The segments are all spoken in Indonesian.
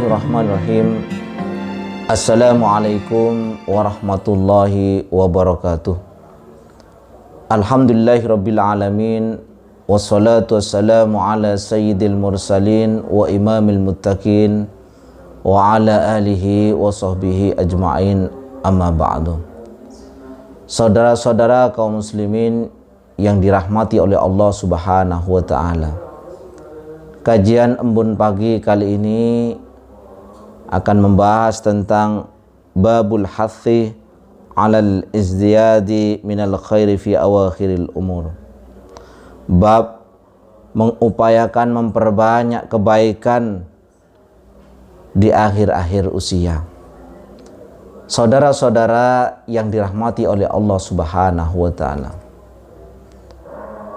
Bismillahirrahmanirrahim. Assalamualaikum warahmatullahi wabarakatuh. Alhamdulillahirabbil alamin, wassalatu wassalamu ala sayyidil mursalin wa imamil muttaqin wa ala alihi wa sahbihi ajma'in, amma ba'du. Saudara-saudara kaum muslimin yang dirahmati oleh Allah Subhanahu wa ta'ala, kajian Embun Pagi kali ini akan membahas tentang babul hathi alal izdiyadi minal khairi fi awakhiril umur. Bab mengupayakan memperbanyak kebaikan di akhir-akhir usia. Saudara-saudara yang dirahmati oleh Allah Subhanahu wa ta'ala,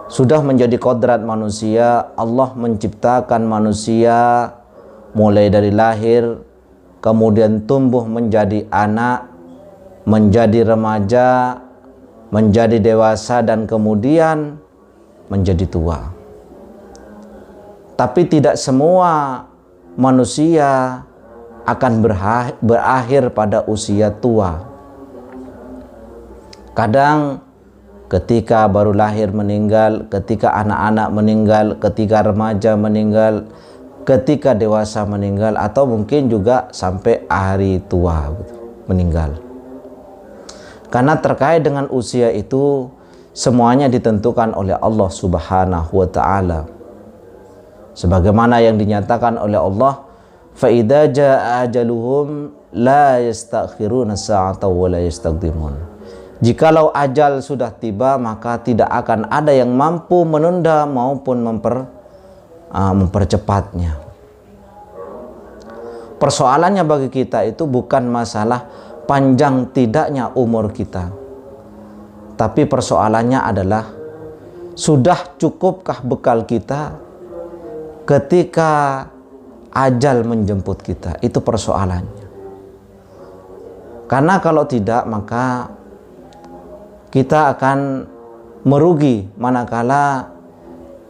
sudah menjadi kodrat manusia, Allah menciptakan manusia mulai dari lahir, kemudian tumbuh menjadi anak, menjadi remaja, menjadi dewasa, dan kemudian menjadi tua. Tapi tidak semua manusia akan berakhir pada usia tua. Kadang ketika baru lahir meninggal, ketika anak-anak meninggal, ketika remaja meninggal, ketika dewasa meninggal, atau mungkin juga sampai hari tua meninggal. Karena terkait dengan usia itu semuanya ditentukan oleh Allah Subhanahu wa ta'ala. Sebagaimana yang dinyatakan oleh Allah, fa idza jaa ajaluhum la yastakhiruna sa'atan wa la yastaqdimun. Jikalau ajal sudah tiba, maka tidak akan ada yang mampu menunda maupun mempercepatnya. Persoalannya bagi kita itu bukan masalah panjang tidaknya umur kita, tapi persoalannya adalah sudah cukupkah bekal kita ketika ajal menjemput kita. Itu persoalannya. Karena kalau tidak, maka kita akan merugi manakala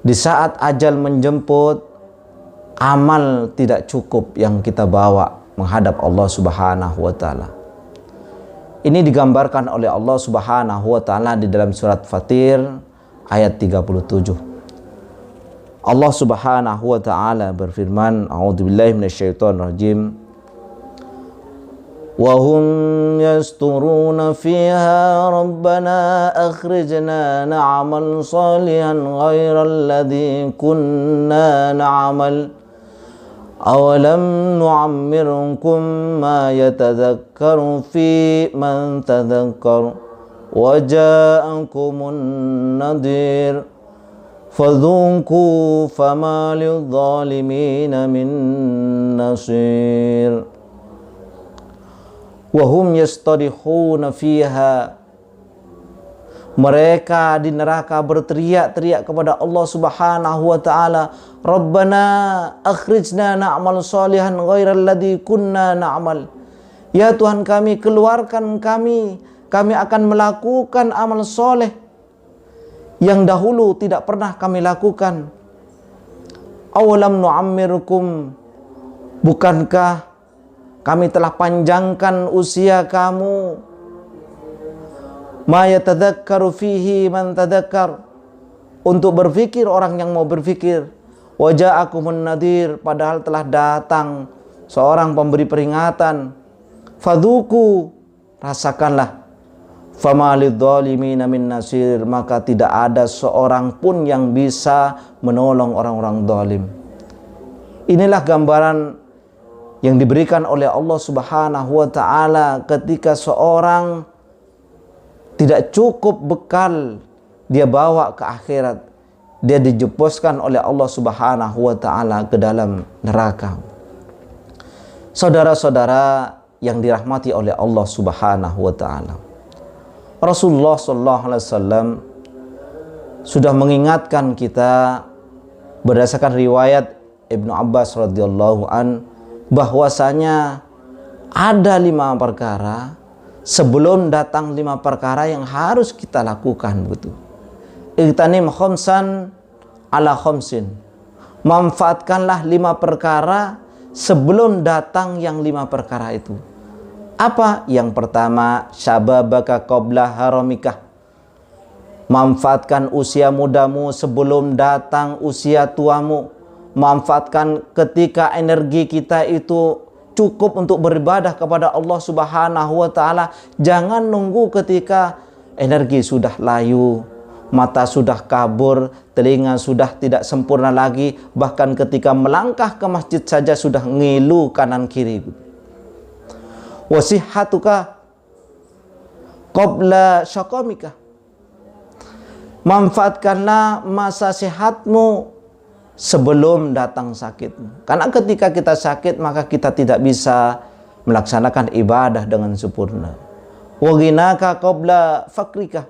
di saat ajal menjemput, amal tidak cukup yang kita bawa menghadap Allah Subhanahu wa ta'ala. Ini digambarkan oleh Allah Subhanahu wa ta'ala di dalam surat Fatir ayat 37. Allah Subhanahu wa ta'ala berfirman, a'udzubillahi minasyaitonirrajim, wa hum yasturuna fiha rabbana akhrijna na'mal salihan ghairal ladzi kunna na'mal awalam nu'ammirkum ma yatadhakkaru fi man tadhakkar wa ja'akumun nadhir fadhuku fama lidh-dhalimina min nasir. Wahum yastarihuna fiha, mereka di neraka berteriak-teriak kepada Allah Subhanahu wa ta'ala, Rabbana akhrijna na'mal salihan ghairal ladzi kunna na'mal. Ya Tuhan kami, keluarkan kami akan melakukan amal soleh yang dahulu tidak pernah kami lakukan. Awalam nu'ammirkum, bukankah kami telah panjangkan usia kamu? Ma yatadhakkaru fihi man tadhakkar, untuk berfikir orang yang mau berfikir. Wa ja'akumun nadhir, padahal telah datang seorang pemberi peringatan. Fadhuku, rasakanlah. Fama lidh-dhalimina min nasir, maka tidak ada seorang pun yang bisa menolong orang-orang zalim. Inilah gambaran yang diberikan oleh Allah Subhanahu wa ta'ala ketika seorang tidak cukup bekal dia bawa ke akhirat, dia dijeposkan oleh Allah Subhanahu wa ta'ala ke dalam neraka. Saudara-saudara yang dirahmati oleh Allah Subhanahu wa ta'ala, Rasulullah sallallahu alaihi wasallam sudah mengingatkan kita berdasarkan riwayat Ibnu Abbas radhiyallahu an, bahwasanya ada 5 perkara sebelum datang 5 perkara yang harus kita lakukan, begitu. Igtanim khamsan ala khamsin, manfaatkanlah 5 perkara sebelum datang yang 5 perkara itu. Apa? Yang pertama, syababaka qabla haramikah. Manfaatkan usia mudamu sebelum datang usia tuamu. Manfaatkan ketika energi kita itu cukup untuk beribadah kepada Allah Subhanahu wa taala. Jangan nunggu ketika energi sudah layu, mata sudah kabur, telinga sudah tidak sempurna lagi, bahkan ketika melangkah ke masjid saja sudah ngilu kanan kiri. Wasihatuka qabla syaqamika. Manfaatkanlah masa sehatmu sebelum datang sakitmu. Karena ketika kita sakit maka kita tidak bisa melaksanakan ibadah dengan sempurna. Wa ghinaka qabla fakrika.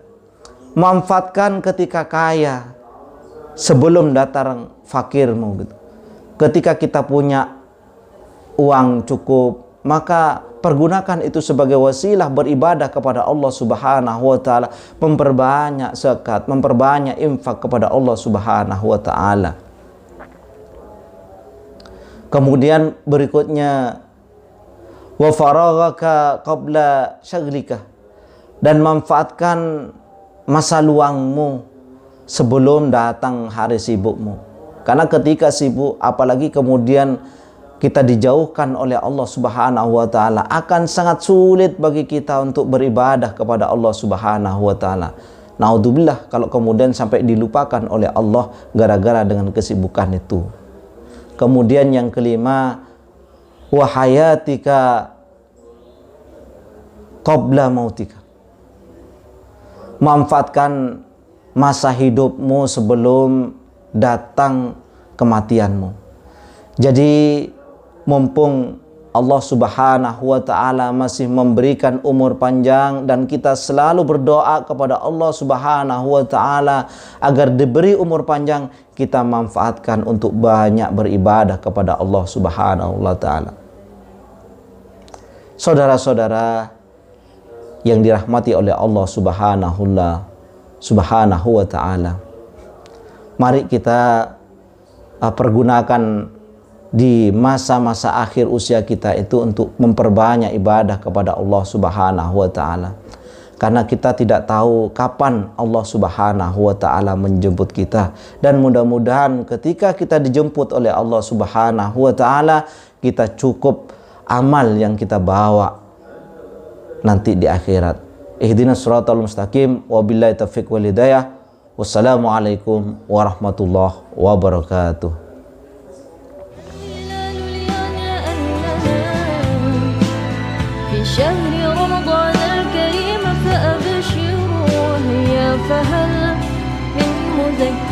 Manfaatkan ketika kaya sebelum datang fakirmu gitu. Ketika kita punya uang cukup, maka pergunakan itu sebagai wasilah beribadah kepada Allah Subhanahu wa taala, memperbanyak zakat, memperbanyak infak kepada Allah Subhanahu wa taala. Kemudian berikutnya, wa faraghaka qabla syaghlika, dan manfaatkan masa luangmu sebelum datang hari sibukmu. Karena ketika sibuk, apalagi kemudian kita dijauhkan oleh Allah Subhanahu wa taala, akan sangat sulit bagi kita untuk beribadah kepada Allah Subhanahu wa taala. Naudzubillah kalau kemudian sampai dilupakan oleh Allah gara-gara dengan kesibukan itu. Kemudian yang kelima, wa hayatika qabla mautika. Manfaatkan masa hidupmu sebelum datang kematianmu. Jadi mumpung Allah Subhanahu wa taala masih memberikan umur panjang dan kita selalu berdoa kepada Allah Subhanahu wa taala agar diberi umur panjang, kita manfaatkan untuk banyak beribadah kepada Allah Subhanahu wa taala. Saudara-saudara yang dirahmati oleh Allah Subhanahu wa taala, mari kita pergunakan di masa-masa akhir usia kita itu untuk memperbanyak ibadah kepada Allah Subhanahu wa taala. Karena kita tidak tahu kapan Allah Subhanahu wa taala menjemput kita, dan mudah-mudahan ketika kita dijemput oleh Allah Subhanahu wa taala, kita cukup amal yang kita bawa nanti di akhirat. Ihdinas siratal mustaqim, wabillahi taufiq wal hidayah. Wassalamualaikum warahmatullahi wabarakatuh. شهر رمضان الكريم فأبشروا هيا فهل من مذكر